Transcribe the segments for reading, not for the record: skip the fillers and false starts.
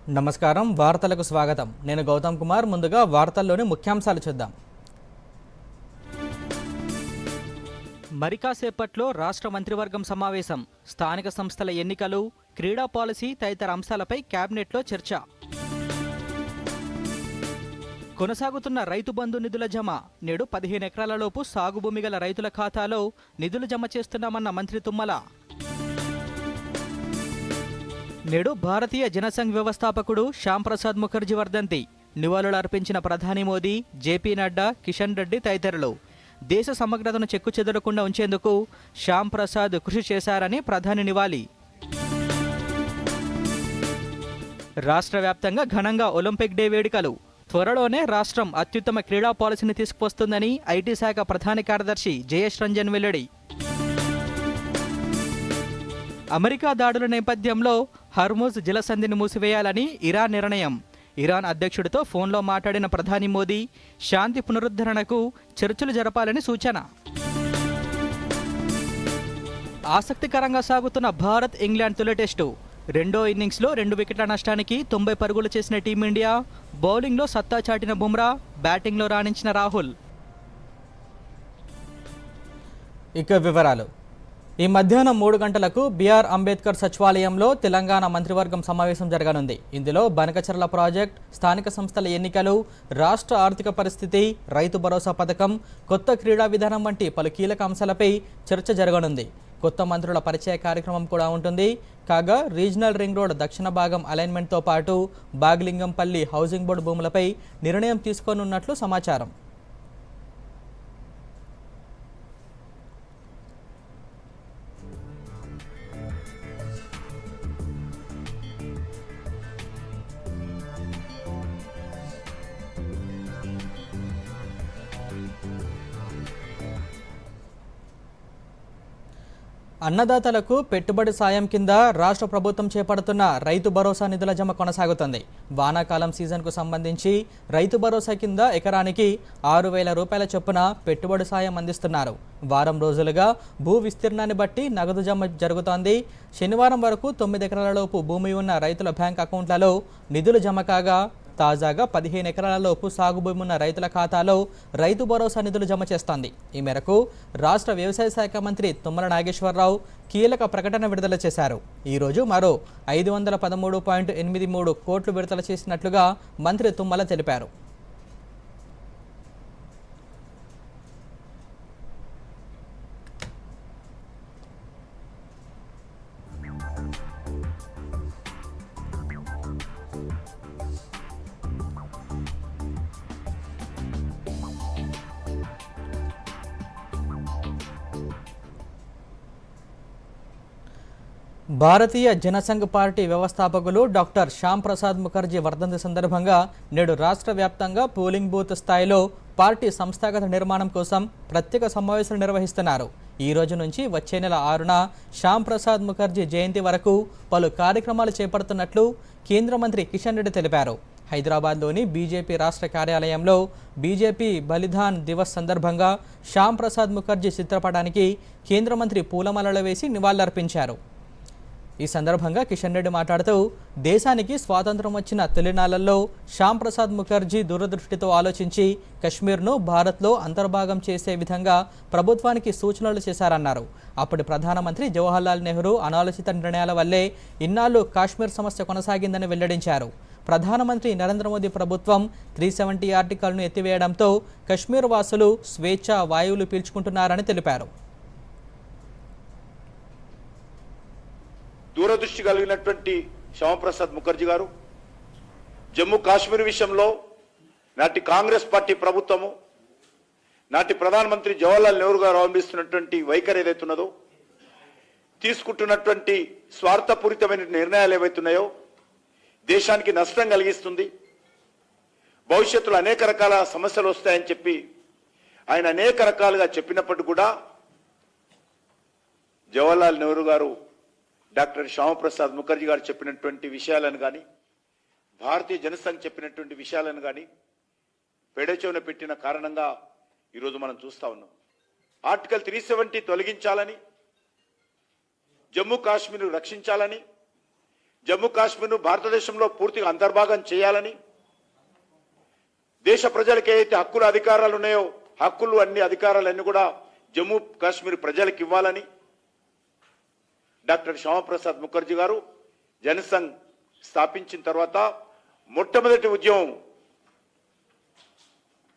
నమస్కారం, వార్తలకు స్వాగతం. నేను గౌతమ్ కుమార్. ముందుగా వార్తల్లోని ముఖ్యాంశాలు చూద్దాం. మరి కాసేపట్లో రాష్ట్ర మంత్రివర్గం సమావేశం, స్థానిక సంస్థల ఎన్నికలు, క్రీడా పాలసీ తదితర అంశాలపై కేబినెట్లో చర్చ. కొనసాగుతున్న రైతు బంధు నిధుల జమ. నేడు 15 ఎకరాలలోపు సాగు భూమి గల రైతుల ఖాతాలో నిధులు జమ చేస్తున్నామన్న మంత్రి తుమ్మల. నేడు భారతీయ జనసంఘ్ వ్యవస్థాపకుడు శ్యామ్ ప్రసాద్ ముఖర్జీ వర్ధంతి. నివాళులు అర్పించిన ప్రధాని మోదీ, జేపీ నడ్డా, కిషన్ రెడ్డి తదితరులు. దేశ సమగ్రతను చెక్కుచెదరకుండా ఉంచేందుకు శ్యామ్ ప్రసాద్ కృషి చేశారని ప్రధాని నివాళి. రాష్ట్ర వ్యాప్తంగా ఘనంగా ఒలింపిక్ డే వేడుకలు. త్వరలోనే రాష్ట్రం అత్యుత్తమ క్రీడా పాలసీని తీసుకువస్తుందని ఐటీ శాఖ ప్రధాన కార్యదర్శి జయేష్ రంజన్ వెల్లడి. అమెరికా దాడుల నేపథ్యంలో హర్ముజ్ జలసంధిని మూసివేయాలని ఇరాన్ నిర్ణయం. ఇరాన్ అధ్యక్షుడితో ఫోన్లో మాట్లాడిన ప్రధాని మోదీ శాంతి పునరుద్ధరణకు చర్చలు జరపాలని సూచన. ఆసక్తికరంగా సాగుతున్న భారత్ ఇంగ్లాండ్ తొలి టెస్టు. రెండో ఇన్నింగ్స్లో 2 వికెట్ల నష్టానికి 90 పరుగులు చేసిన టీమిండియా. బౌలింగ్లో సత్తా చాటిన బుమ్రా, బ్యాటింగ్లో రాణించిన రాహుల్. ఇక వివరాలు. ఈ మధ్యాహ్నం 3 గంటలకు బిఆర్ అంబేద్కర్ సచివాలయంలో తెలంగాణ మంత్రివర్గం సమావేశం జరగనుంది. ఇందులో బనకచర్ల ప్రాజెక్ట్, స్థానిక సంస్థల ఎన్నికలు, రాష్ట్ర ఆర్థిక పరిస్థితి, రైతు భరోసా పథకం, కొత్త క్రీడా విధానం వంటి పలు కీలక అంశాలపై చర్చ జరగనుంది. కొత్త మంత్రుల పరిచయ కార్యక్రమం కూడా ఉంటుంది. కాగా రీజనల్ రింగ్ రోడ్ దక్షిణ భాగం అలైన్మెంట్తో పాటు బాగ్లింగంపల్లి హౌసింగ్ బోర్డు భూములపై నిర్ణయం తీసుకోనున్నట్లు సమాచారం. అన్నదాతలకు పెట్టుబడి సాయం కింద రాష్ట్ర ప్రభుత్వం చేపడుతున్న రైతు భరోసా నిధుల జమ కొనసాగుతుంది. వానాకాలం సీజన్కు సంబంధించి రైతు భరోసా కింద ఎకరానికి 6,000 రూపాయల చొప్పున పెట్టుబడి సాయం అందిస్తున్నారు. వారం రోజులుగా భూ విస్తీర్ణాన్ని బట్టి నగదు జమ జరుగుతోంది. శనివారం వరకు 9 ఎకరాలలోపు భూమి ఉన్న రైతుల బ్యాంక్ అకౌంట్లలో నిధులు జమ కాగా, తాజాగా 15 ఎకరాలలోపు సాగు భూమి ఉన్న రైతుల ఖాతాలో రైతు భరోసా నిధులు జమ చేస్తోంది. ఈ మేరకు రాష్ట్ర వ్యవసాయ శాఖ మంత్రి తుమ్మల నాగేశ్వరరావు కీలక ప్రకటన విడుదల చేశారు. ఈరోజు మరో 513.83 కోట్లు విడుదల చేసినట్లుగా మంత్రి తుమ్మల తెలిపారు. భారతీయ జనసంఘ్ పార్టీ వ్యవస్థాపకులు డాక్టర్ శ్యామ్ ప్రసాద్ ముఖర్జీ వర్ధంతి సందర్భంగా నేడు రాష్ట్ర వ్యాప్తంగా పోలింగ్ బూత్ స్థాయిలో పార్టీ సంస్థాగత నిర్మాణం కోసం ప్రత్యేక సమావేశాలు నిర్వహిస్తున్నారు. ఈ రోజు నుంచి వచ్చే నెల 6న శ్యామ్ ప్రసాద్ ముఖర్జీ జయంతి వరకు పలు కార్యక్రమాలు చేపడుతున్నట్లు కేంద్ర మంత్రి కిషన్ రెడ్డి తెలిపారు. హైదరాబాద్లోని బీజేపీ రాష్ట్ర కార్యాలయంలో బీజేపీ బలిదాన్ దివస్ సందర్భంగా శ్యామ్ ప్రసాద్ ముఖర్జీ చిత్రపటానికి కేంద్ర మంత్రి పూలమాలలు వేసి నివాళులర్పించారు. ఈ సందర్భంగా కిషన్ రెడ్డి మాట్లాడుతూ, దేశానికి స్వాతంత్రం వచ్చిన తొలినాళ్లలో శ్యామ్ ప్రసాద్ ముఖర్జీ దూరదృష్టితో ఆలోచించి కశ్మీర్ను భారత్లో అంతర్భాగం చేసే విధంగా ప్రభుత్వానికి సూచనలు చేశారన్నారు. అప్పటి ప్రధానమంత్రి జవహర్లాల్ నెహ్రూ అనాలోచిత నిర్ణయాల వల్లే ఇన్నాళ్లు కాశ్మీర్ సమస్య కొనసాగిందని వెల్లడించారు. ప్రధానమంత్రి నరేంద్ర మోదీ ప్రభుత్వం 370 ఆర్టికల్ను ఎత్తివేయడంతో కశ్మీర్ వాసులు స్వేచ్ఛ వాయువులు పీల్చుకుంటున్నారని తెలిపారు. దూరదృష్టి కలిగినటువంటి శ్యామప్రసాద్ ముఖర్జీ గారు జమ్మూ కాశ్మీర్ విషయంలో నాటి కాంగ్రెస్ పార్టీ ప్రభుత్వము, నాటి ప్రధానమంత్రి జవహర్లాల్ నెహ్రూ గారు అవలంబిస్తున్నటువంటి వైఖరి ఏదైతున్నదో, తీసుకుంటున్నటువంటి స్వార్థపూరితమైన నిర్ణయాలు ఏవైతున్నాయో దేశానికి నష్టం కలిగిస్తుంది, భవిష్యత్తులో అనేక రకాల సమస్యలు వస్తాయని చెప్పి ఆయన అనేక రకాలుగా చెప్పినప్పటికీ కూడా జవహర్లాల్ నెహ్రూ గారు, డాక్టర్ శ్యామప్రసాద్ ముఖర్జీ గారు చెప్పినటువంటి విషయాలను కానీ, భారతీయ జనసంఘ్ చెప్పినటువంటి విషయాలను కానీ పెడచెవిన పెట్టిన కారణంగా ఈరోజు మనం చూస్తా ఉన్నాం. ఆర్టికల్ 370 తొలగించాలని, జమ్మూ కాశ్మీర్ రక్షించాలని, జమ్మూ కాశ్మీర్ను భారతదేశంలో పూర్తిగా అంతర్భాగం చేయాలని, దేశ ప్రజలకు ఏదైతే హక్కులు అధికారాలు ఉన్నాయో హక్కులు అధికారాలన్నీ కూడా జమ్మూ కాశ్మీర్ ప్రజలకు ఇవ్వాలని డాక్టర్ శ్యామప్రసాద్ ముఖర్జీ గారు జనసంఘ్ స్థాపించిన తర్వాత మొట్టమొదటి ఉద్యమం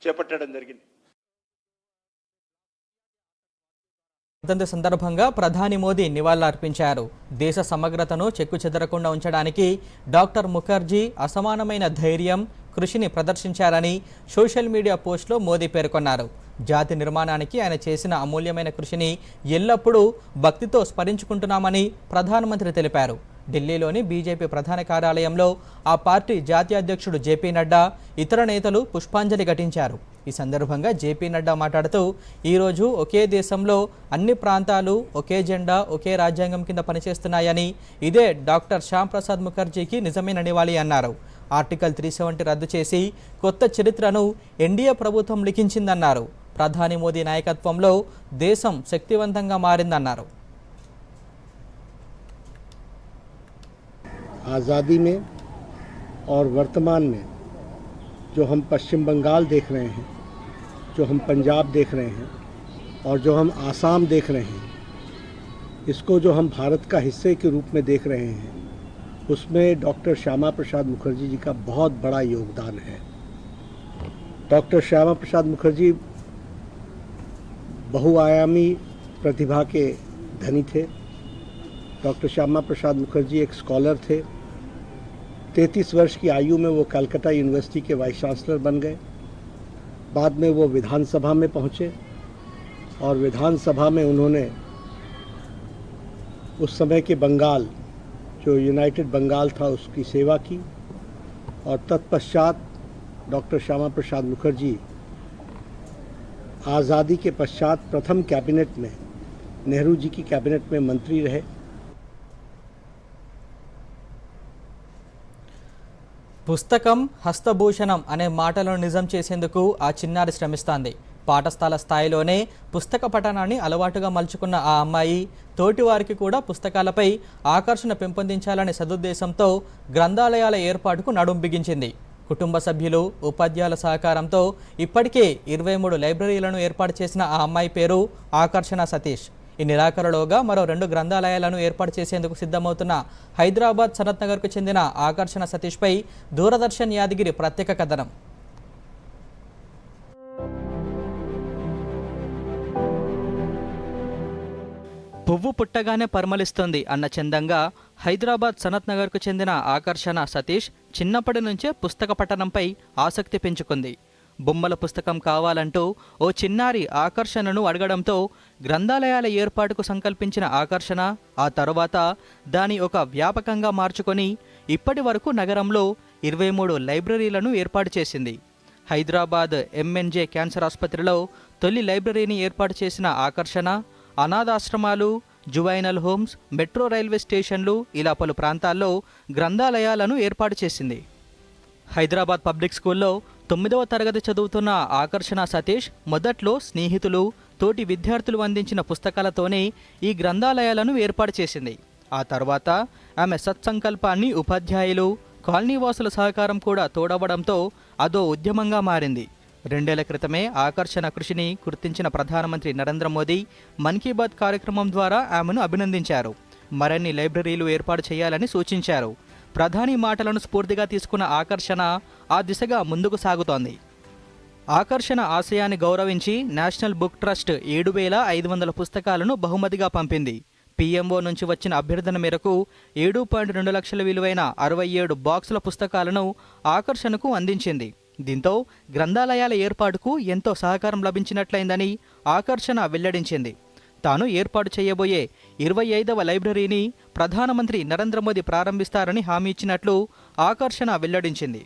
చేపట్టడం జరిగింది. వర్ధంతి సందర్భంగా ప్రధాని మోదీ నివాళులర్పించారు. దేశ సమగ్రతను చెక్కుచెదరకుండా ఉంచడానికి డాక్టర్ ముఖర్జీ అసమానమైన ధైర్యం, కృషిని ప్రదర్శించారని సోషల్ మీడియా పోస్టులో మోదీ పేర్కొన్నారు. జాతి నిర్మాణానికి ఆయన చేసిన అమూల్యమైన కృషిని ఎల్లప్పుడూ భక్తితో స్మరించుకుంటున్నామని ప్రధానమంత్రి తెలిపారు. ఢిల్లీలోని బీజేపీ ప్రధాన కార్యాలయంలో ఆ పార్టీ జాతీయ అధ్యక్షుడు జేపీ నడ్డా, ఇతర నేతలు పుష్పాంజలి ఘటించారు. ఈ సందర్భంగా జేపీ నడ్డా మాట్లాడుతూ, ఈరోజు ఒకే దేశంలో అన్ని ప్రాంతాలు ఒకే జెండా, ఒకే రాజ్యాంగం కింద పనిచేస్తున్నాయని, ఇదే డాక్టర్ శ్యాంప్రసాద్ ముఖర్జీకి నిజమైన నివాళి అన్నారు. ఆర్టికల్ 370 రద్దు చేసి కొత్త చరిత్రను ఎన్డీఏ ప్రభుత్వం లిఖించిందన్నారు. ప్రధాని మోదీ నాయకత్వంలో దేశం శక్తివంతంగా మారిందన్నారు. आज़ादी में और वर्तमान में जो हम पश्चिम बंगाल देख रहे हैं, जो हम पंजाब देख रहे हैं और जो हम आसाम देख रहे हैं, इसको जो हम भारत का हिस्से के रूप में देख रहे हैं, उसमें डॉक्टर श्यामा प्रसाद मुखर्जी जी का बहुत बड़ा योगदान है। डॉक्टर श्यामा प्रसाद मुखर्जी बहुआयामी प्रतिभा के धनी थे। डॉक्टर श्यामा प्रसाद मुखर्जी एक स्कॉलर थे। 33 वर्ष की आयु में वो कलकत्ता यूनिवर्सिटी के वाइस चांसलर बन गए। बाद में वो विधानसभा में पहुँचे और विधानसभा में उन्होंने उस समय के बंगाल, जो यूनाइटेड बंगाल था, उसकी सेवा की और तत्पश्चात डॉक्टर श्यामा प्रसाद मुखर्जी आज़ादी के पश्चात प्रथम कैबिनेट में, नेहरू जी की कैबिनेट में मंत्री रहे। పుస్తకం హస్తభూషణం అనే మాటలను నిజం చేసేందుకు ఆ చిన్నారి శ్రమిస్తోంది. పాఠశాల స్థాయిలోనే పుస్తక పఠనాన్ని అలవాటుగా మలుచుకున్న ఆ అమ్మాయి తోటివారికి కూడా పుస్తకాలపై ఆకర్షణ పెంపొందించాలనే సదుద్దేశంతో గ్రంథాలయాల ఏర్పాటుకు నడుం బిగించింది. కుటుంబ సభ్యులు, ఉపాధ్యాయుల సహకారంతో ఇప్పటికే 23 లైబ్రరీలను ఏర్పాటు చేసిన ఆ అమ్మాయి పేరు ఆకర్షణ సతీష్. ఈ నెలాఖరులోగా మరో 2 గ్రంథాలయాలను ఏర్పాటు చేసేందుకు సిద్ధమవుతున్న హైదరాబాద్ సనత్ నగర్కు చెందిన ఆకర్షణ సతీష్పై దూరదర్శన్ యాదగిరి ప్రత్యేక కథనం. పువ్వు పుట్టగానే పరిమళిస్తుంది అన్న చందంగా హైదరాబాద్ సనత్ నగర్కు చెందిన ఆకర్షణ సతీష్ చిన్నప్పటి నుంచే పుస్తక పఠనంపై ఆసక్తి పెంచుకుంది. బొమ్మల పుస్తకం కావాలంటూ ఓ చిన్నారి ఆకర్షణను అడగడంతో గ్రంథాలయాల ఏర్పాటుకు సంకల్పించిన ఆకర్షణ ఆ తర్వాత దాని ఒక వ్యాపకంగా మార్చుకొని ఇప్పటి వరకు నగరంలో 23 లైబ్రరీలను ఏర్పాటు చేసింది. హైదరాబాద్ ఎంఎన్జే క్యాన్సర్ ఆసుపత్రిలో తొలి లైబ్రరీని ఏర్పాటు చేసిన ఆకర్షణ అనాథాశ్రమాలు, జువైనల్ హోమ్స్, మెట్రో రైల్వే స్టేషన్లు ఇలా పలు ప్రాంతాల్లో గ్రంథాలయాలను ఏర్పాటు చేసింది. హైదరాబాద్ పబ్లిక్ స్కూల్లో 9వ తరగతి చదువుతున్న ఆకర్షణ సతీష్ మొదట్లో స్నేహితులు, తోటి విద్యార్థులు అందించిన పుస్తకాలతోనే ఈ గ్రంథాలయాలను ఏర్పాటు చేసింది. ఆ తర్వాత ఆమె సత్సంకల్పాన్ని ఉపాధ్యాయులు, కాలనీవాసుల సహకారం కూడా తోడవడంతో అదో ఉద్యమంగా మారింది. 2 ఏళ్ల క్రితమే ఆకర్షణ కృషిని గుర్తించిన ప్రధానమంత్రి నరేంద్ర మోదీ మన్ కీ బాత్ కార్యక్రమం ద్వారా ఆమెను అభినందించారు. మరిన్ని లైబ్రరీలు ఏర్పాటు చేయాలని సూచించారు. ప్రధాని మాటలను స్ఫూర్తిగా తీసుకున్న ఆకర్షణ ఆ దిశగా ముందుకు సాగుతోంది. ఆకర్షణ ఆశయాన్ని గౌరవించి నేషనల్ బుక్ ట్రస్ట్ 7,500 పుస్తకాలను బహుమతిగా పంపింది. పీఎంఓ నుంచి వచ్చిన అభ్యర్థన మేరకు 7.2 లక్షల విలువైన 67 బాక్సుల పుస్తకాలను ఆకర్షణకు అందించింది. దీంతో గ్రంథాలయాల ఏర్పాటుకు ఎంతో సహకారం లభించినట్లయిందని ఆకర్షణ వెల్లడించింది. తాను ఏర్పాటు చేయబోయే 25వ లైబ్రరీని ప్రధానమంత్రి నరేంద్ర మోదీ ప్రారంభిస్తారని హామీ ఇచ్చినట్లు ఆకర్షణ వెల్లడించింది.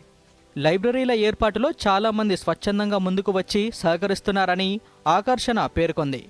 లైబ్రరీల ఏర్పాటులో చాలామంది స్వచ్ఛందంగా ముందుకు వచ్చి సహకరిస్తున్నారని ఆకర్షణ పేర్కొంది.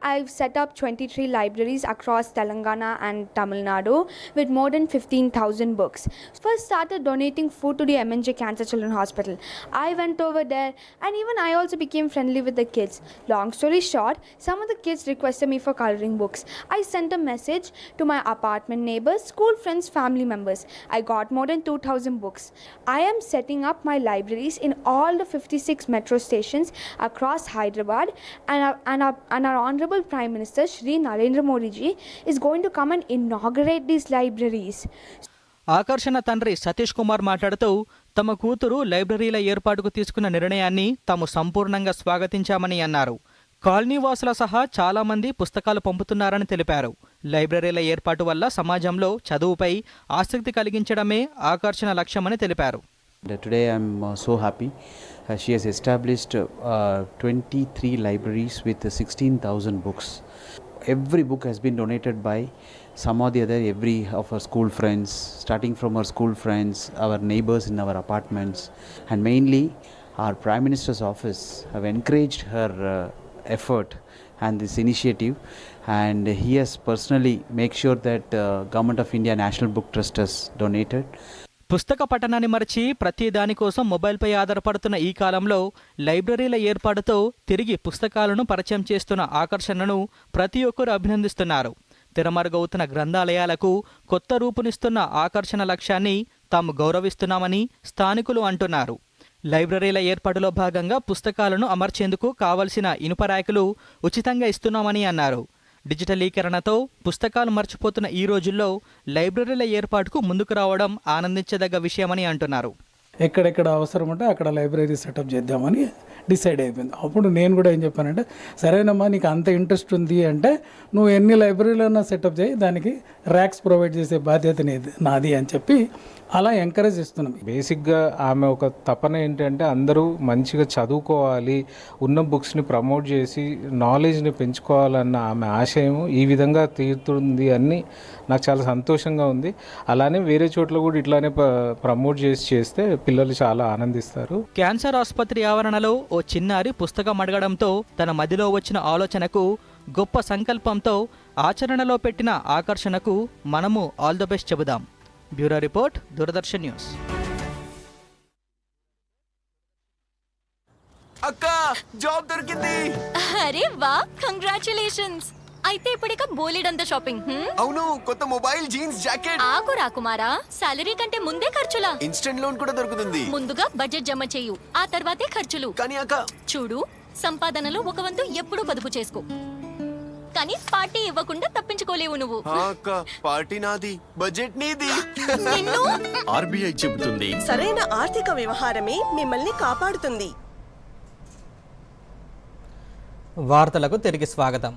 I've set up 23 libraries across Telangana and Tamil Nadu with more than 15,000 books. First started donating food to the MNJ Cancer Children Hospital. I went over there and even I also became friendly with the kids. Long story short, some of the kids requested me for coloring books. I sent a message to my apartment neighbors, school friends, family members. I got more than 2,000 books. I am setting up my libraries in all the 56 metro stations across Hyderabad and our Honorable Prime Minister Shri Narendra Modi ji is going to come and inaugurate these libraries. ఆకర్షణ తండ్రి సతీష్ కుమార్ మాట్లాడుతూ తమ కూతురు లైబ్రరీల ఏర్పాటుకు తీసుకున్న నిర్ణయాన్ని తాము సంపూర్ణంగా స్వాగతించామని అన్నారు. కాలనీ వాసుల సహా చాలా మంది పుస్తకాలు పంపుతున్నారని తెలిపారు. లైబ్రరీల ఏర్పాటు వల్ల సమాజంలో చదువుపై ఆసక్తి కలిగించడమే ఆకర్షణ లక్ష్యమని తెలిపారు. Today I'm so happy. She has established 23 libraries with 16,000 books. Every book has been donated by some or the other, every of her school friends, starting from her school friends, our neighbors in our apartments, and mainly our Prime Minister's office have encouraged her effort and this initiative, and he has personally made sure that Government of India National Book Trust has donated. పుస్తక పఠనాన్ని మరచి ప్రతి దానికోసం మొబైల్పై ఆధారపడుతున్న ఈ కాలంలో లైబ్రరీల ఏర్పాటుతో తిరిగి పుస్తకాలను పరిచయం చేస్తున్న ఆకర్షణను ప్రతి ఒక్కరూ అభినందిస్తున్నారు. తెరమరుగవుతున్న గ్రంథాలయాలకు కొత్త రూపునిస్తున్న ఆకర్షణ లక్ష్యాన్ని తాము గౌరవిస్తున్నామని స్థానికులు అంటున్నారు. లైబ్రరీల ఏర్పాటులో భాగంగా పుస్తకాలను అమర్చేందుకు కావలసిన ఇనుప ర్యాకులు ఉచితంగా ఇస్తున్నామని అన్నారు. డిజిటలీకరణతో పుస్తకాలు మర్చిపోతున్న ఈ రోజుల్లో లైబ్రరీల ఏర్పాటుకు ముందుకు రావడం ఆనందించదగ్గ విషయమని అంటున్నారు. ఎక్కడెక్కడ అవసరం ఉంటే అక్కడ లైబ్రరీ సెటప్ చేద్దామని డిసైడ్ అయిపోయింది. అప్పుడు నేను కూడా ఏం చెప్పానంటే, సరేనమ్మా నీకు అంత ఇంట్రెస్ట్ ఉంది అంటే నువ్వు ఎన్ని లైబ్రరీలన్నా సెటప్ చేయి, దానికి ర్యాక్స్ ప్రొవైడ్ చేసే బాధ్యత నాది అని చెప్పి అలా ఎంకరేజ్ ఇస్తున్నాం. బేసిక్గా ఆమె ఒక తపన ఏంటంటే అందరూ మంచిగా చదువుకోవాలి, ఉన్న బుక్స్ని ప్రమోట్ చేసి నాలెడ్జ్ని పెంచుకోవాలన్న ఆమె ఆశయం ఈ విధంగా తీరుతుంది అని నాకు చాలా సంతోషంగా ఉంది. అలానే వేరే చోట్ల కూడా ఇట్లానే ప్రమోట్ చేస్తే పిల్లలు చాలా ఆనందిస్తారు. క్యాన్సర్ ఆసుపత్రి ఆవరణలో ఓ చిన్నారి పుస్తకం అడగడంతో తన మదిలో వచ్చిన ఆలోచనకు, గొప్ప సంకల్పంతో ఆచరణలో పెట్టిన ఆకర్షణకు మనము ఆల్ ద బెస్ట్ చెబుదాం. Bureau report, Doordarshan news. అక్క జాబ్ దొరికింది. అరే వా, కంగ్రాచులేషన్స్. అయితే ఇప్పుడిక బోలెడంత షాపింగ్. అవును, కొత్త మొబైల్, జీన్స్, జాకెట్. ఆగు రాకుమారా, సాలరీ కంటే ముందే ఖర్చులా? ఇన్స్టెంట్ లోన్ కూడా దొరుకుతుంది. ముందుగా బడ్జెట్ జమ చేయు, ఆ తర్వాతే ఖర్చులు. కానీ అక్క చూడు, సంపాదనలో ఒక వంతు ఎప్పుడూ పొదుపు చేసుకో, కానీ పార్టీ ఇవ్వకుండా తప్పించుకోలేవు నువ్వు. అక్క పార్టీ నాది, బడ్జెట్ నీది. నిన్ను ఆర్బీఐ చెబుతుంది, సరైన ఆర్థిక వ్యవహారమే మిమ్మల్ని కాపాడుతుంది. వార్తలకు తిరిగి స్వాగతం.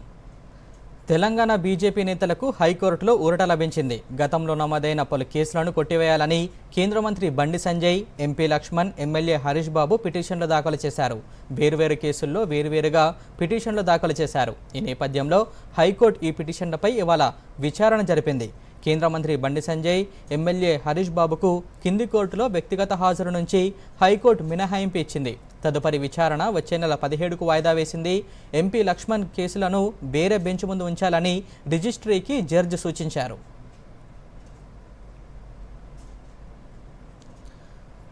తెలంగాణ బీజేపీ నేతలకు హైకోర్టులో ఊరట లభించింది. గతంలో నమోదైన పలు కేసులను కొట్టివేయాలని కేంద్ర మంత్రి బండి సంజయ్, ఎంపీ లక్ష్మణ్, ఎమ్మెల్యే హరీష్ బాబు పిటిషన్లు దాఖలు చేశారు. వేర్వేరు కేసుల్లో వేర్వేరుగా పిటిషన్లు దాఖలు చేశారు. ఈ నేపథ్యంలో హైకోర్టు ఈ పిటిషన్లపై ఇవాళ విచారణ జరిపింది. కేంద్ర మంత్రి బండి సంజయ్, ఎమ్మెల్యే హరీష్ బాబుకు కింది కోర్టులో వ్యక్తిగత హాజరు నుంచి హైకోర్టు మినహాయింపు ఇచ్చింది. తదుపరి విచారణ వచ్చే నెల 17కు వాయిదా వేసింది. ఎంపీ లక్ష్మణ్ కేసులను వేరే బెంచ్ ముందు ఉంచాలని రిజిస్ట్రీకి జడ్జి సూచించారు.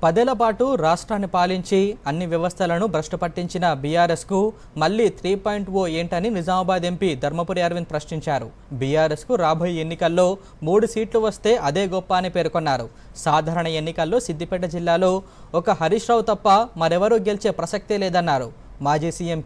10 ఏళ్ల పాటు రాష్ట్రాన్ని పాలించి అన్ని వ్యవస్థలను భ్రష్టు పట్టించిన బీఆర్ఎస్కు మళ్ళీ 3.0 ఏంటని నిజామాబాద్ ఎంపీ ధర్మపురి అరవింద్ ప్రశ్నించారు. బీఆర్ఎస్కు రాబోయే ఎన్నికల్లో 3 సీట్లు వస్తే అదే గొప్ప అని పేర్కొన్నారు. సాధారణ ఎన్నికల్లో సిద్దిపేట జిల్లాలో ఒక హరీష్ రావు తప్ప మరెవరూ గెలిచే ప్రసక్తే లేదన్నారు. మాజీ సీఎం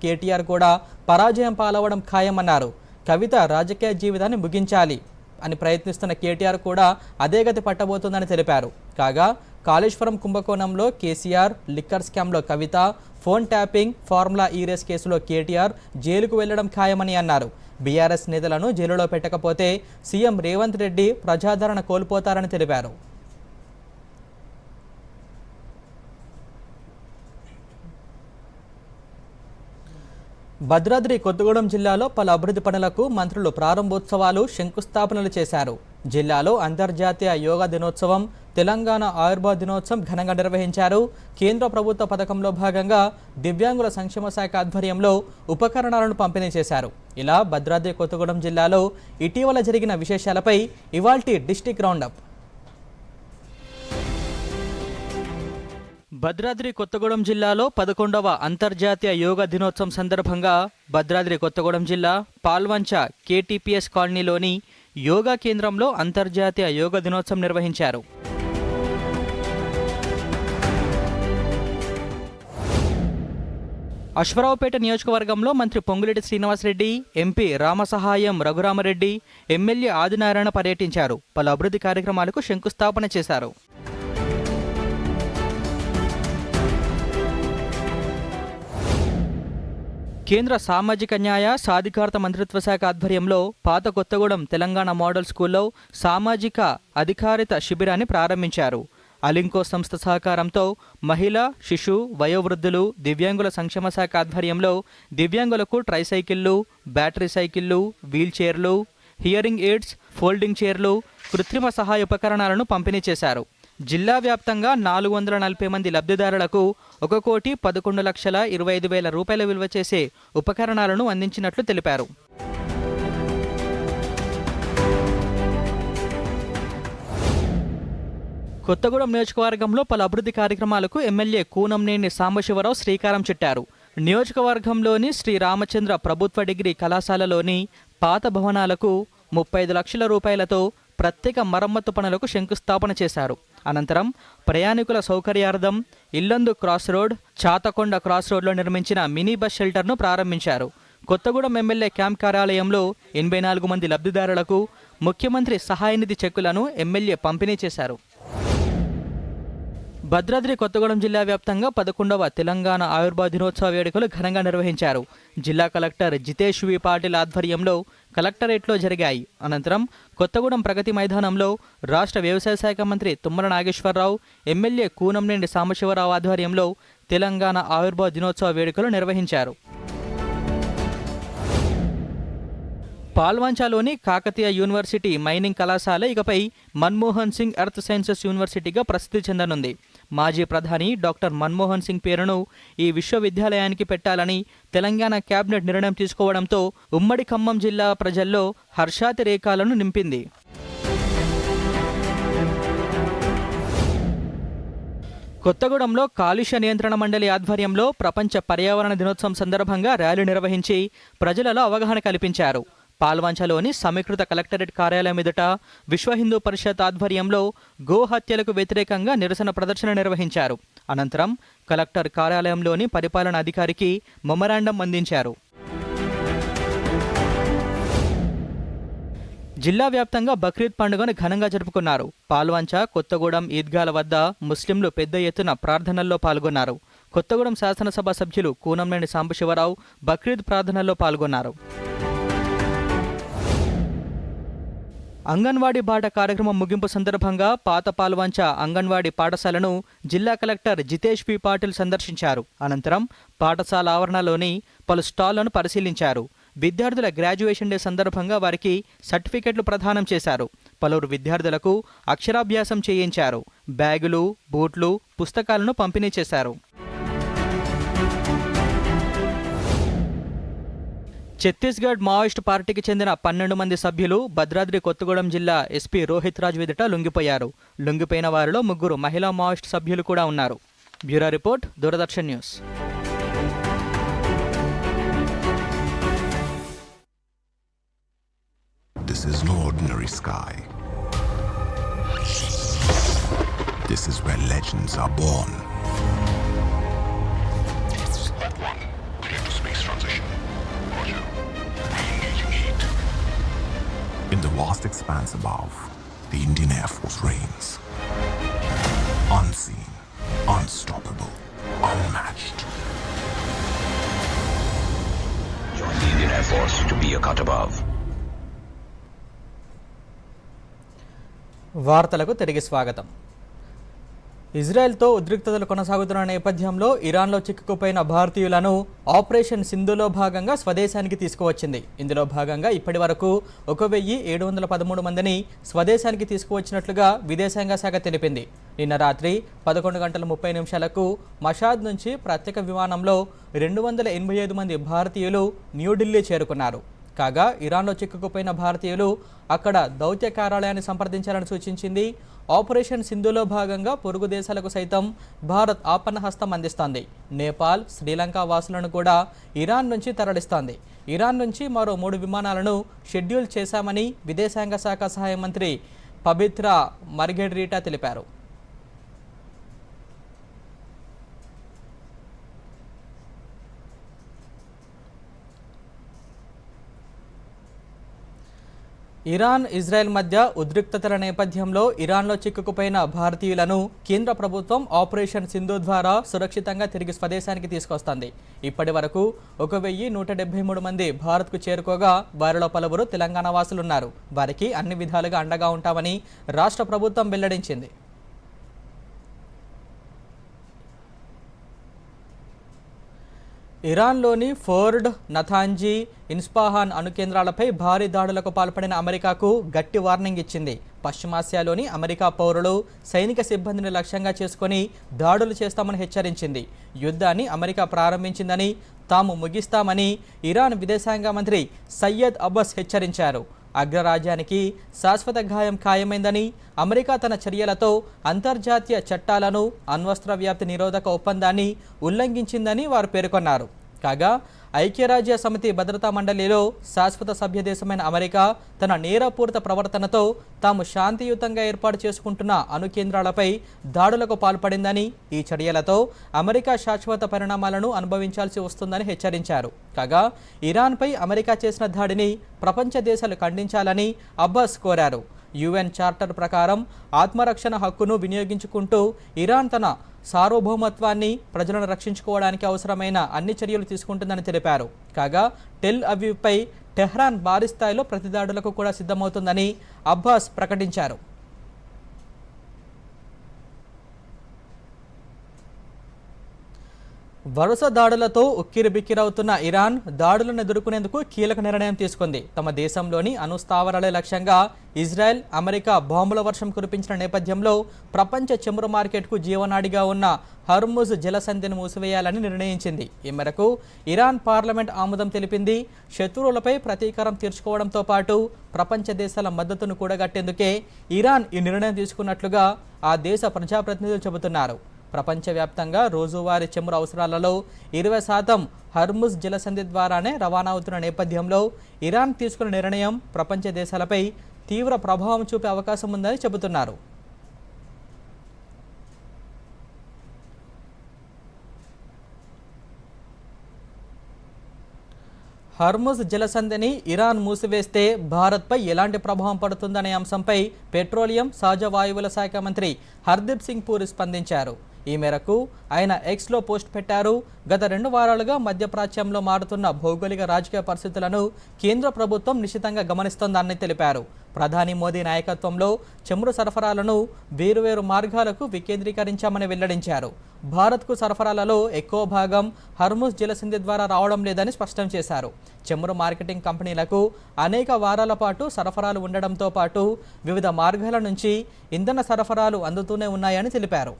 కేటీఆర్ కూడా పరాజయం పాలవడం ఖాయమన్నారు. కవిత రాజకీయ జీవితాన్ని ముగించాలి అని ప్రయత్నిస్తున్న కేటీఆర్ కూడా అదే గతి పట్టబోతుందని తెలిపారు. కాగా కాళేశ్వరం కుంభకోణంలో కేసీఆర్, లిక్కర్ స్కామ్లో కవిత, ఫోన్ ట్యాపింగ్, ఫార్ములా ఈ రేస్ కేసులో కేటీఆర్ జైలుకు వెళ్లడం ఖాయమని అన్నారు. బీఆర్ఎస్ నేతలను జైలులో పెట్టకపోతే సీఎం రేవంత్ రెడ్డి ప్రజాదరణ కోల్పోతారని తెలిపారు. భద్రాద్రి కొత్తగూడెం జిల్లాలో పలు అభివృద్ధి పనులకు మంత్రులు ప్రారంభోత్సవాలు, శంకుస్థాపనలు చేశారు. జిల్లాలో అంతర్జాతీయ యోగా దినోత్సవం, తెలంగాణ ఆయుర్వేద దినోత్సవం ఘనంగా నిర్వహించారు. కేంద్ర ప్రభుత్వ పథకంలో భాగంగా దివ్యాంగుల సంక్షేమ శాఖ ఆధ్వర్యంలో ఉపకరణాలను పంపిణీ చేశారు. ఇలా భద్రాద్రి కొత్తగూడెం జిల్లాలో ఇటీవల జరిగిన విశేషాలపై ఇవాల్టి డిస్ట్రిక్ట్ రౌండప్. భద్రాద్రి కొత్తగూడెం జిల్లాలో 11వ అంతర్జాతీయ యోగా దినోత్సవం సందర్భంగా భద్రాద్రి కొత్తగూడెం జిల్లా పాల్వంచ కేటీపీఎస్ కాలనీలోని యోగా కేంద్రంలో అంతర్జాతీయ యోగా దినోత్సవం నిర్వహించారు. అశ్వరావుపేట నియోజకవర్గంలో మంత్రి పొంగులేటి శ్రీనివాసరెడ్డి, ఎంపీ రామసహాయం రఘురామరెడ్డి, ఎమ్మెల్యే ఆదినారాయణ పర్యటించారు. పలు అభివృద్ధి కార్యక్రమాలకు శంకుస్థాపన చేశారు. కేంద్ర సామాజిక న్యాయ సాధికారత మంత్రిత్వ శాఖ ఆధ్వర్యంలో పాత కొత్తగూడెం తెలంగాణ మోడల్ స్కూల్లో సామాజిక అధికారిత శిబిరాన్ని ప్రారంభించారు. అలింకో సంస్థ సహకారంతో మహిళా, శిశు, వయోవృద్ధులు, దివ్యాంగుల సంక్షేమ శాఖ ఆధ్వర్యంలో దివ్యాంగులకు ట్రైసైకిళ్లు, బ్యాటరీ సైకిళ్లు, వీల్ చైర్లు, హియరింగ్ ఎయిడ్స్, ఫోల్డింగ్ చైర్లు, కృత్రిమ సహాయ ఉపకరణాలను పంపిణీ చేశారు. జిల్లా వ్యాప్తంగా 440 మంది లబ్ధిదారులకు 1,11,25,000 రూపాయల విలువ చేసే ఉపకరణాలను అందించినట్లు తెలిపారు. కొత్తగూడెం నియోజకవర్గంలో పలు అభివృద్ధి కార్యక్రమాలకు ఎమ్మెల్యే కూనంనేని సాంబశివరావు శ్రీకారం చుట్టారు. నియోజకవర్గంలోని శ్రీ రామచంద్ర ప్రభుత్వ డిగ్రీ కళాశాలలోని పాత భవనాలకు 35 లక్షల రూపాయలతో ప్రత్యేక మరమ్మతు పనులకు శంకుస్థాపన చేశారు. అనంతరం ప్రయాణికుల సౌకర్యార్థం Illandu cross road, Chathakonda cross రోడ్లో నిర్మించిన మినీ బస్ షెల్టర్ను ప్రారంభించారు. కొత్తగూడెం ఎమ్మెల్యే క్యాంప్ కార్యాలయంలో 84 మంది లబ్ధిదారులకు ముఖ్యమంత్రి సహాయ నిధి చెక్కులను ఎమ్మెల్యే పంపిణీ చేశారు. భద్రాద్రి కొత్తగూడెం జిల్లా వ్యాప్తంగా 11వ తెలంగాణ ఆయుర్వేద దినోత్సవ వేడుకలు ఘనంగా నిర్వహించారు. జిల్లా కలెక్టర్ జితేష్ వి పాటిల్ ఆధ్వర్యంలో కలెక్టరేట్లో జరిగాయి. అనంతరం కొత్తగూడెం ప్రగతి మైదానంలో రాష్ట్ర వ్యవసాయ శాఖ మంత్రి తుమ్మల నాగేశ్వరరావు, ఎమ్మెల్యే కూనంనేని సాంబశివరావు ఆధ్వర్యంలో తెలంగాణ ఆయుర్వేద దినోత్సవ వేడుకలు నిర్వహించారు. పాల్వంచాలోని కాకతీయ యూనివర్సిటీ మైనింగ్ కళాశాల ఇకపై మన్మోహన్ సింగ్ ఎర్త్ సైన్సెస్ యూనివర్సిటీగా ప్రసిద్ధి చెందనుంది. మాజీ ప్రధాని డాక్టర్ మన్మోహన్ సింగ్ పేరును ఈ విశ్వవిద్యాలయానికి పెట్టాలని తెలంగాణ కేబినెట్ నిర్ణయం తీసుకోవడంతో ఉమ్మడి ఖమ్మం జిల్లా ప్రజల్లో హర్షాతిరేకాలను నింపింది. కొత్తగూడెంలో కాలుష్య నియంత్రణ మండలి ఆధ్వర్యంలో ప్రపంచ పర్యావరణ దినోత్సవం సందర్భంగా ర్యాలీ నిర్వహించి ప్రజలలో అవగాహన కల్పించారు. పాల్వంచలోని సమీకృత కలెక్టరేట్ కార్యాలయం ఎదుట విశ్వ హిందూ పరిషత్ ఆధ్వర్యంలో గోహత్యలకు వ్యతిరేకంగా నిరసన ప్రదర్శన నిర్వహించారు. అనంతరం కలెక్టర్ కార్యాలయంలోని పరిపాలనా అధికారికి మెమరాండం అందించారు. జిల్లా వ్యాప్తంగా బక్రీద్ పండుగను ఘనంగా జరుపుకున్నారు. పాల్వంచ, కొత్తగూడెం ఈద్గాల వద్ద ముస్లింలు పెద్ద ఎత్తున ప్రార్థనల్లో పాల్గొన్నారు. కొత్తగూడెం శాసనసభ సభ్యులు కూనంనేని సాంబశివరావు బక్రీద్ ప్రార్థనల్లో పాల్గొన్నారు. అంగన్వాడీ బాట కార్యక్రమం ముగింపు సందర్భంగా పాత పాల్వంచ అంగన్వాడీ పాఠశాలను జిల్లా కలెక్టర్ జితేష్ పి పాటిల్ సందర్శించారు. అనంతరం పాఠశాల ఆవరణలోని పలు స్టాళ్లను పరిశీలించారు. విద్యార్థుల గ్రాడ్యుయేషన్ డే సందర్భంగా వారికి సర్టిఫికెట్లు ప్రదానం చేశారు. పలువురు విద్యార్థులకు అక్షరాభ్యాసం చేయించారు. బ్యాగులు, బూట్లు, పుస్తకాలను పంపిణీ చేశారు. ఛత్తీస్గఢ్ మావోయిస్టు పార్టీకి చెందిన 12 మంది సభ్యులు భద్రాద్రి కొత్తగూడెం జిల్లా ఎస్పీ రోహిత్ రాజ్ ఎదుట లొంగిపోయారు. లొంగిపోయిన వారిలో 3 మహిళా మావోయిస్టు సభ్యులు కూడా ఉన్నారు. Bureau report, Doordarshan news. This is no ordinary sky. This is where legends are born. Clear to space transition. Roger. Re-engaging heat. In the vast expanse above, the Indian Air Force reigns. Unseen, unstoppable, unmatched. Join the Indian Air Force to be a cut above. వార్తలకు తిరిగి స్వాగతం. ఇజ్రాయెల్తో ఉద్రిక్తతలు కొనసాగుతున్న నేపథ్యంలో ఇరాన్లో చిక్కుకుపోయిన భారతీయులను operation సింధులో భాగంగా స్వదేశానికి తీసుకువచ్చింది. ఇందులో భాగంగా ఇప్పటి వరకు 1713 మందిని స్వదేశానికి తీసుకువచ్చినట్లుగా విదేశాంగ శాఖ తెలిపింది. నిన్న రాత్రి 11:30 మషాద్ నుంచి ప్రత్యేక విమానంలో 285 మంది భారతీయులు న్యూఢిల్లీ చేరుకున్నారు. కాగా ఇరాన్లో చిక్కుకుపోయిన భారతీయులు అక్కడ దౌత్య కార్యాలయాన్ని సంప్రదించాలని సూచించింది. ఆపరేషన్ సింధులో భాగంగా పొరుగు దేశాలకు సైతం భారత్ ఆపన్నహస్తం అందిస్తోంది. నేపాల్, శ్రీలంక వాసులను కూడా ఇరాన్ నుంచి తరలిస్తోంది. ఇరాన్ నుంచి మరో 3 విమానాలను షెడ్యూల్ చేశామని విదేశాంగ శాఖ సహాయ మంత్రి పబిత్రా మార్గెరిటా తెలిపారు. ఇరాన్, ఇజ్రాయెల్ మధ్య ఉద్రిక్తతల నేపథ్యంలో ఇరాన్లో చిక్కుకుపోయిన భారతీయులను కేంద్ర ప్రభుత్వం ఆపరేషన్ సింధు ద్వారా సురక్షితంగా తిరిగి స్వదేశానికి తీసుకొస్తోంది. ఇప్పటి వరకు 1173 మంది భారత్కు చేరుకోగా వారిలో పలువురు తెలంగాణ వాసులున్నారు. వారికి అన్ని విధాలుగా అండగా ఉంటామని రాష్ట్ర ప్రభుత్వం వెల్లడించింది. ఇరాన్లోని ఫోర్డ్, నథాంజీ, ఇస్ఫహాన్ అణు కేంద్రాలపై భారీ దాడులకు పాల్పడిన అమెరికాకు గట్టి వార్నింగ్ ఇచ్చింది. పశ్చిమాసియాలోని అమెరికా పౌరులు, సైనిక సిబ్బందిని లక్ష్యంగా చేసుకుని దాడులు చేస్తామని హెచ్చరించింది. యుద్ధాన్ని అమెరికా ప్రారంభించిందని, తాము ముగిస్తామని ఇరాన్ విదేశాంగ మంత్రి సయ్యద్ అబ్బాస్ హెచ్చరించారు. అగ్రరాజ్యానికి శాశ్వత గాయం ఖాయమైందని, అమెరికా తన చర్యలతో అంతర్జాతీయ చట్టాలను, అణ్వస్త్ర వ్యాప్తి నిరోధక ఒప్పందాన్ని ఉల్లంఘించిందని వారు పేర్కొన్నారు. కాగా ఐక్యరాజ్య సమితి భద్రతా మండలిలో శాశ్వత సభ్య దేశమైన అమెరికా తన నేరపూరిత ప్రవర్తనతో తాము శాంతియుతంగా ఏర్పాటు చేసుకుంటున్న అణు కేంద్రాలపై దాడులకు పాల్పడిందని, ఈ చర్యలతో అమెరికా శాశ్వత పరిణామాలను అనుభవించాల్సి వస్తుందని హెచ్చరించారు. కాగా ఇరాన్పై అమెరికా చేసిన దాడిని ప్రపంచ దేశాలు ఖండించాలని అబ్బాస్ కోరారు. యుఎన్ చార్టర్ ప్రకారం ఆత్మరక్షణ హక్కును వినియోగించుకుంటూ ఇరాన్ తన సార్వభౌమత్వాన్ని, ప్రజలను రక్షించుకోవడానికి అవసరమైన అన్ని చర్యలు తీసుకుంటుందని తెలిపారు. కాగా టెల్ అవీవ్పై టెహ్రాన్ భారీ స్థాయిలో ప్రతిదాడులకు కూడా సిద్ధమవుతుందని అబ్బాస్ ప్రకటించారు. వరుస దాడులతో ఉక్కిరిబిక్కిరవుతున్న ఇరాన్ దాడులను ఎదుర్కొనేందుకు కీలక నిర్ణయం తీసుకుంది. తమ దేశంలోని అణుస్థావరాలే లక్ష్యంగా ఇజ్రాయెల్, అమెరికా బాంబుల వర్షం కురిపించిన నేపథ్యంలో ప్రపంచ చమురు మార్కెట్కు జీవనాడిగా ఉన్న హర్ముజ్ జలసంధిని మూసివేయాలని నిర్ణయించింది. ఈ మేరకు ఇరాన్ పార్లమెంట్ ఆమోదం తెలిపింది. శత్రువులపై ప్రతీకారం తీర్చుకోవడంతో పాటు ప్రపంచ దేశాల మద్దతును కూడగట్టేందుకే ఇరాన్ ఈ నిర్ణయం తీసుకున్నట్లుగా ఆ దేశ ప్రజాప్రతినిధులు చెబుతున్నారు. ప్రపంచవ్యాప్తంగా రోజువారీ చమురు అవసరాలలో 20% హర్ముజ్ జలసంధి ద్వారానే రవాణా అవుతున్న నేపథ్యంలో ఇరాన్ తీసుకున్న నిర్ణయం ప్రపంచ దేశాలపై తీవ్ర ప్రభావం చూపే అవకాశం ఉందని చెబుతున్నారు. హర్ముజ్ జలసంధిని ఇరాన్ మూసివేస్తే భారత్పై ఎలాంటి ప్రభావం పడుతుందనే అంశంపై పెట్రోలియం, సహజ వాయువుల శాఖ మంత్రి హర్దీప్ సింగ్ పూరి స్పందించారు. ఈ మేరకు ఆయన ఎక్స్లో పోస్ట్ పెట్టారు. గత 2 వారాలుగా మధ్యప్రాచ్యంలో మారుతున్న భౌగోళిక రాజకీయ పరిస్థితులను కేంద్ర ప్రభుత్వం నిశితంగా గమనిస్తోందని తెలిపారు. ప్రధాని మోదీ నాయకత్వంలో చమురు సరఫరాలను వేరువేరు మార్గాలకు వికేంద్రీకరించామని వెల్లడించారు. భారత్కు సరఫరాలలో ఎక్కువ భాగం హర్ముజ్ జలసంధి ద్వారా రావడం లేదని స్పష్టం చేశారు. చమురు మార్కెటింగ్ కంపెనీలకు అనేక వారాల పాటు సరఫరాలు ఉండడంతో పాటు వివిధ మార్గాల నుంచి ఇంధన సరఫరాలు అందుతూనే ఉన్నాయని తెలిపారు.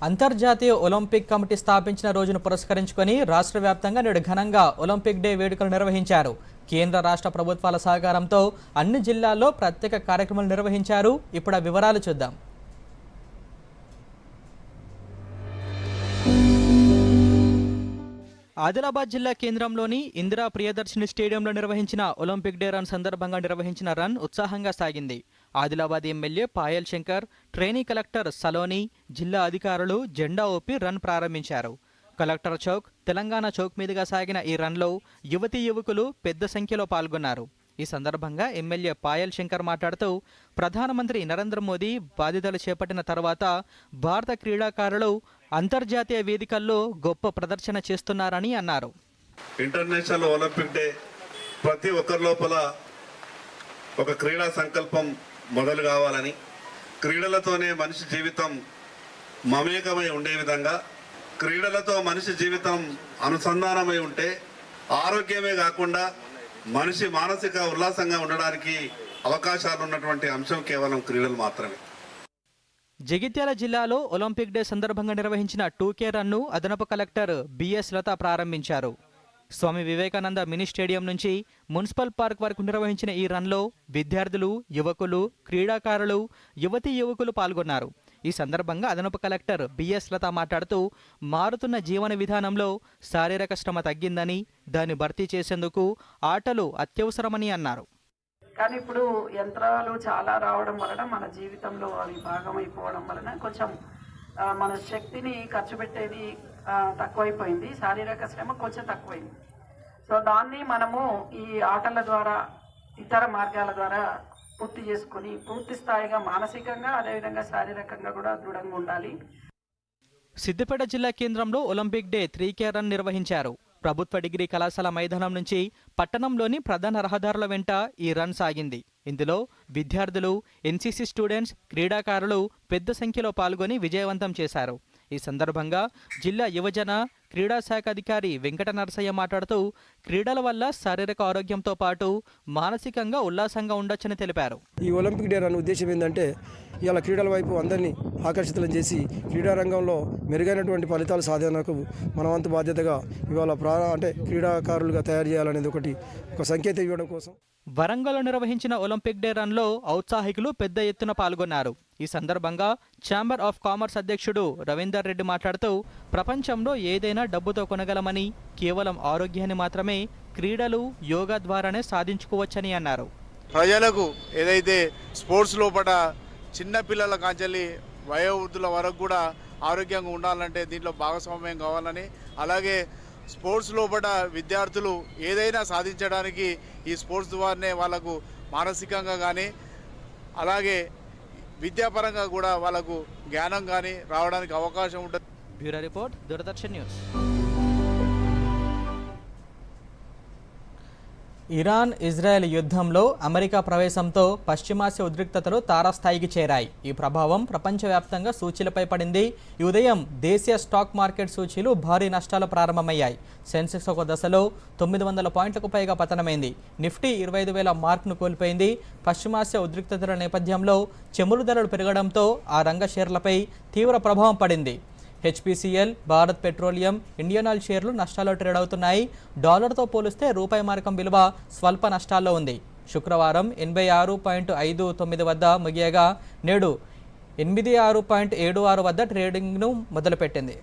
అంతర్జాతీయ ఒలింపిక్ కమిటీ స్థాపించిన రోజును పురస్కరించుకొని రాష్ట్ర వ్యాప్తంగా నేడు ఘనంగా ఒలింపిక్ డే వేడుకలు నిర్వహించారు. కేంద్ర రాష్ట్ర ప్రభుత్వాల సహకారంతో అన్ని జిల్లాల్లో ప్రత్యేక కార్యక్రమాలు నిర్వహించారు. ఇప్పుడు ఆ వివరాలు చూద్దాం. ఆదిలాబాద్ జిల్లా కేంద్రంలోని ఇందిరా ప్రియదర్శిని స్టేడియంలో నిర్వహించిన ఒలింపిక్ డే రన్ సందర్భంగా నిర్వహించిన రన్ ఉత్సాహంగా సాగింది. Adilabad MLA Payal Shankar, trainee collector Saloni, జిల్లా అధికారులు జెండా ఊపి రన్ ప్రారంభించారు. కలెక్టర్ చౌక్, తెలంగాణ చౌక్ మీదుగా సాగిన ఈ రన్లో యువతీ యువకులు పెద్ద సంఖ్యలో పాల్గొన్నారు. ఈ సందర్భంగా ఎమ్మెల్యే పాయల్ శంకర్ మాట్లాడుతూ ప్రధానమంత్రి నరేంద్ర మోదీ బాధ్యతలు చేపట్టిన తర్వాత భారత క్రీడాకారులు అంతర్జాతీయ వేదికల్లో గొప్ప ప్రదర్శన చేస్తున్నారని అన్నారు. ఇంటర్నేషనల్ ఒలింపిక్ డే ప్రతి ఒక్కరి లోపల ఒక క్రీడా సంకల్పం మొదలు కావాలని, క్రీడలతోనే మనిషి జీవితం మమేకమై ఉండే విధంగా, క్రీడలతో మనిషి జీవితం అనుసంధానమై ఉంటే ఆరోగ్యమే కాకుండా మనిషి మానసిక ఉల్లాసంగా ఉండడానికి అవకాశాలు ఉన్నటువంటి అంశం కేవలం క్రీడలు మాత్రమే. జగిత్యాల జిల్లాలో ఒలింపిక్ డే సందర్భంగా నిర్వహించిన 2K రన్ను అదనపు కలెక్టర్ బిఎస్ లత ప్రారంభించారు. స్వామి వివేకానంద మినీ స్టేడియం నుంచి మున్సిపల్ పార్క్ వరకు నిర్వహించిన ఈ రన్లో విద్యార్థులు, యువకులు, క్రీడాకారులు, యువతీ యువకులు పాల్గొన్నారు. ఈ సందర్భంగా అదనపు కలెక్టర్ బిఎస్ లత మాట్లాడుతూ మారుతున్న జీవన విధానంలో శారీరక శ్రమ తగ్గిందని, దాన్ని భర్తీ చేసేందుకు ఆటలు అత్యవసరమని అన్నారు. కానీ ఇప్పుడు యంత్రాలు చాలా రావడం వలన మన జీవితంలో అవి భాగమైపోవడం వలన కొంచెం మన శక్తిని ఖర్చు పెట్టేది తక్కువైపోయింది, శారీరక శ్రమ కొంచెం తక్కువైంది. సో దాన్ని మనము ఈ ఆటల ద్వారా, ఇతర మార్గాల ద్వారా పూర్తి చేసుకుని పూర్తి స్థాయిగా మానసికంగా అదేవిధంగా శారీరకంగా కూడా దృఢంగా ఉండాలి. సిద్దిపేట జిల్లా కేంద్రంలో ఒలింపిక్ డే 3K రన్ నిర్వహించారు. ప్రభుత్వ డిగ్రీ కళాశాల మైదానం నుంచి పట్టణంలోని ప్రధాన రహదారుల వెంట ఈ రన్ సాగింది. ఇందులో విద్యార్థులు, ఎన్సీసీ స్టూడెంట్స్, క్రీడాకారులు పెద్ద సంఖ్యలో పాల్గొని విజయవంతం చేశారు. ఈ సందర్భంగా జిల్లా యువజన క్రీడా శాఖ అధికారి వెంకట నరసయ్య మాట్లాడుతూ క్రీడల వల్ల శారీరక ఆరోగ్యంతో పాటు మానసికంగా ఉల్లాసంగా ఉండొచ్చని తెలిపారు. ఈ ఒలింపిక్ డే రన్ ఉద్దేశం ఏంటంటే ఇవాళ క్రీడల వైపు అందరినీ ఆకర్షితులను చేసి క్రీడారంగంలో మెరుగైనటువంటి ఫలితాల సాధనకు మనవంతు బాధ్యతగా ఇవాళ క్రీడాకారులుగా తయారు చేయాలనేది ఒక సంకేతం ఇవ్వడం కోసం వరంగల్లో నిర్వహించిన ఒలింపిక్ డే రన్లో ఔత్సాహికులు పెద్ద ఎత్తున పాల్గొన్నారు. ఈ సందర్భంగా ఛాంబర్ ఆఫ్ కామర్స్ అధ్యక్షుడు రవీందర్ రెడ్డి మాట్లాడుతూ ప్రపంచంలో ఏదైనా డబ్బుతో కొనగలమని, కేవలం ఆరోగ్యాన్ని మాత్రమే క్రీడలు, యోగా ద్వారానే సాధించుకోవచ్చని అన్నారు. ప్రజలకు ఏదైతే స్పోర్ట్స్ లోపల చిన్న పిల్లల కాంచెల్లి వయోవృద్ధుల వరకు కూడా ఆరోగ్యంగా ఉండాలంటే దీంట్లో భాగస్వామ్యం కావాలని, అలాగే స్పోర్ట్స్ లోపల విద్యార్థులు ఏదైనా సాధించడానికి ఈ స్పోర్ట్స్ ద్వారానే వాళ్ళకు మానసికంగా కానీ అలాగే విద్యాపరంగా కూడా వాళ్ళకు జ్ఞానం కానీ రావడానికి అవకాశం ఉంటుంది. Bureau report, Doordarshan news. Iran Israel యుద్ధంలో అమెరికా ప్రవేశంతో పశ్చిమాసియా ఉద్రిక్తతలు తారాస్థాయికి చేరాయి. ఈ ప్రభావం ప్రపంచవ్యాప్తంగా సూచీలపై పడింది. ఈ ఉదయం దేశీయ స్టాక్ మార్కెట్ సూచీలు భారీ నష్టాలు ప్రారంభమయ్యాయి. సెన్సెక్స్ ఒక దశలో 900 పాయింట్లకు పైగా పతనమైంది. నిఫ్టీ 25,000 మార్కును కోల్పోయింది. పశ్చిమాసియా ఉద్రిక్తతల నేపథ్యంలో చమురు ధరలు పెరగడంతో ఆ రంగ షేర్లపై తీవ్ర ప్రభావం పడింది. HPCL, Bharat petroleum, Indian oil షేర్లు నష్టాల్లో ట్రేడ్ అవుతున్నాయి. డాలర్తో పోలిస్తే రూపాయి మార్కం విలువ స్వల్ప నష్టాల్లో ఉంది. శుక్రవారం 86.59 వద్ద ముగియగా నేడు 86.76 వద్ద ట్రేడింగ్ను మొదలుపెట్టింది.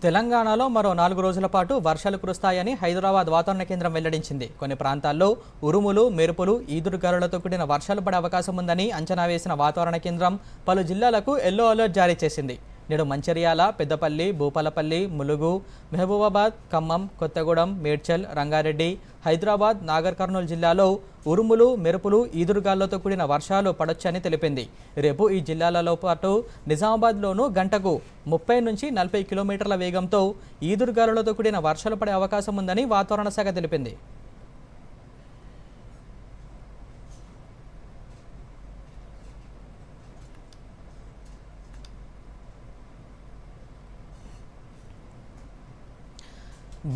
తెలంగాణలో మరో 4 రోజుల పాటు వర్షాలు కురుస్తాయని హైదరాబాద్ వాతావరణ కేంద్రం వెల్లడించింది. కొన్ని ప్రాంతాల్లో ఉరుములు, మెరుపులు, ఈదురుగాలులతో కూడిన వర్షాలు పడే అవకాశం ఉందని అంచనా వేసిన వాతావరణ కేంద్రం పలు జిల్లాలకు ఎల్లో అలర్ట్ జారీ చేసింది. నేడు మంచిర్యాల, పెద్దపల్లి, భూపాలపల్లి, ములుగు, మహబూబాబాద్, ఖమ్మం, కొత్తగూడెం, మేడ్చల్, రంగారెడ్డి, హైదరాబాద్, నాగర్ కర్నూలు జిల్లాలో ఉరుములు, మెరుపులు, ఈదురుగాలులతో కూడిన వర్షాలు పడొచ్చని తెలిపింది. రేపు ఈ జిల్లాలలో పాటు నిజామాబాద్లోనూ గంటకు 30 నుంచి 40 కిలోమీటర్ల వేగంతో ఈదురుగాలులతో కూడిన వర్షాలు పడే అవకాశం ఉందని వాతావరణ శాఖ తెలిపింది.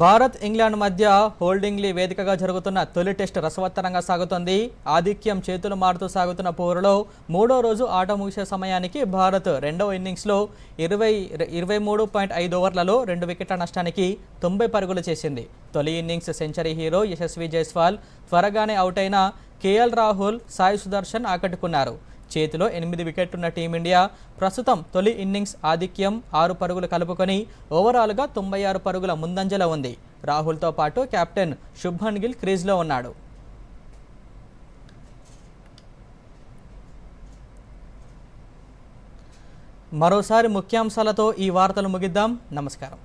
భారత్, ఇంగ్లాండ్ మధ్య హోల్డింగ్లీ వేదికగా జరుగుతున్న తొలి టెస్ట్ రసవత్తరంగా సాగుతోంది. ఆధిక్యం చేతులు మారుతూ సాగుతున్న పోరులో 3వ రోజు ఆట ముగిసే సమయానికి భారత్ రెండవ ఇన్నింగ్స్లో 23.5 ఓవర్లలో 2 వికెట్ల నష్టానికి 90 పరుగులు చేసింది. తొలి innings century hero Yashasvi Jaiswal త్వరగానే అవుట్ అయిన కేఎల్ రాహుల్, సాయి సుదర్శన్ ఆకట్టుకున్నారు. చేతిలో 8 వికెట్లున్న టీమిండియా ప్రస్తుతం తొలి ఇన్నింగ్స్ ఆధిక్యం 6 పరుగులు కలుపుకొని ఓవరాల్గా 96 పరుగుల ముందంజలో ఉంది. రాహుల్తో పాటు కెప్టెన్ శుభ్మన్ గిల్ క్రీజ్లో ఉన్నాడు. మరోసారి ముఖ్యాంశాలతో ఈ వార్తలు ముగిద్దాం. నమస్కారం.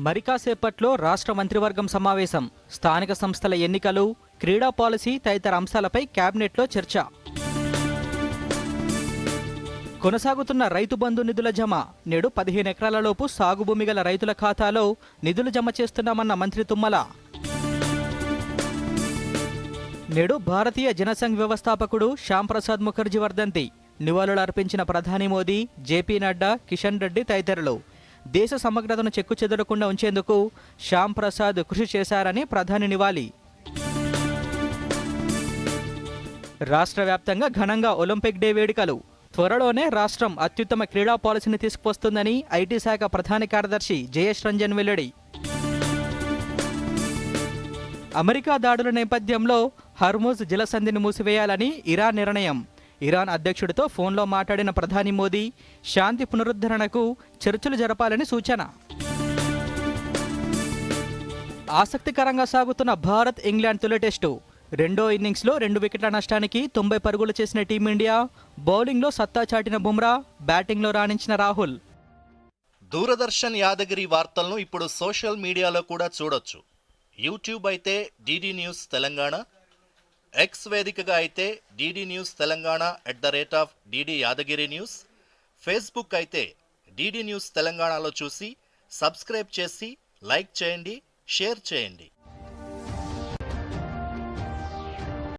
మరి కాసేపట్లో రాష్ట్ర మంత్రివర్గం సమావేశం, స్థానిక సంస్థల ఎన్నికలు, క్రీడా పాలసీ తదితర అంశాలపై కేబినెట్లో చర్చ. కొనసాగుతున్న రైతు బంధు నిధుల జమ. నేడు 15 ఎకరాలలోపు సాగు భూమి గల రైతుల ఖాతాలో నిధులు జమ చేస్తున్నామన్న మంత్రి తుమ్మల. నేడు భారతీయ జనసంఘ్ వ్యవస్థాపకుడు శ్యామ్ ప్రసాద్ ముఖర్జీ వర్ధంతి. నివాళులు అర్పించిన ప్రధాని మోదీ, జేపీ నడ్డా, కిషన్ రెడ్డి తదితరులు. దేశ సమగ్రతను చెక్కుచెదరకుండా ఉంచేందుకు శ్యామ్ ప్రసాద్ కృషి చేశారని ప్రధాని నివాళి. రాష్ట్ర వ్యాప్తంగా ఘనంగా ఒలింపిక్ డే వేడుకలు. త్వరలోనే రాష్ట్రం అత్యుత్తమ క్రీడా పాలసీని తీసుకువస్తుందని ఐటీ శాఖ ప్రధాన కార్యదర్శి జయేష్ రంజన్ వెల్లడి. అమెరికా దాడుల నేపథ్యంలో హర్ముజ్ జలసంధిని మూసివేయాలని ఇరాన్ నిర్ణయం. ఇరాన్ అధ్యక్షుడితో ఫోన్లో మాట్లాడిన ప్రధాని మోదీ శాంతి పునరుద్ధరణకు చర్చలు జరపాలని సూచన. ఆసక్తికరంగా సాగుతున్న భారత్ ఇంగ్లాండ్ తొలి టెస్టు. రెండో ఇన్నింగ్స్లో 2 వికెట్ల నష్టానికి 90 పరుగులు చేసిన టీమిండియా. బౌలింగ్లో సత్తా చాటిన బుమ్రా, బ్యాటింగ్లో రాణించిన రాహుల్. దూరదర్శన్ యాదగిరి వార్తలను ఇప్పుడు సోషల్ మీడియాలో కూడా చూడొచ్చు. యూట్యూబ్ అయితే డిడి న్యూస్ తెలంగాణ, ఎక్స్ వేదికగా అయితే DD news Telangana @DD Yadagiri news, Facebook అయితే డిడి న్యూస్ తెలంగాణలో చూసి సబ్స్క్రైబ్ చేసి లైక్ చేయండి, షేర్ చేయండి.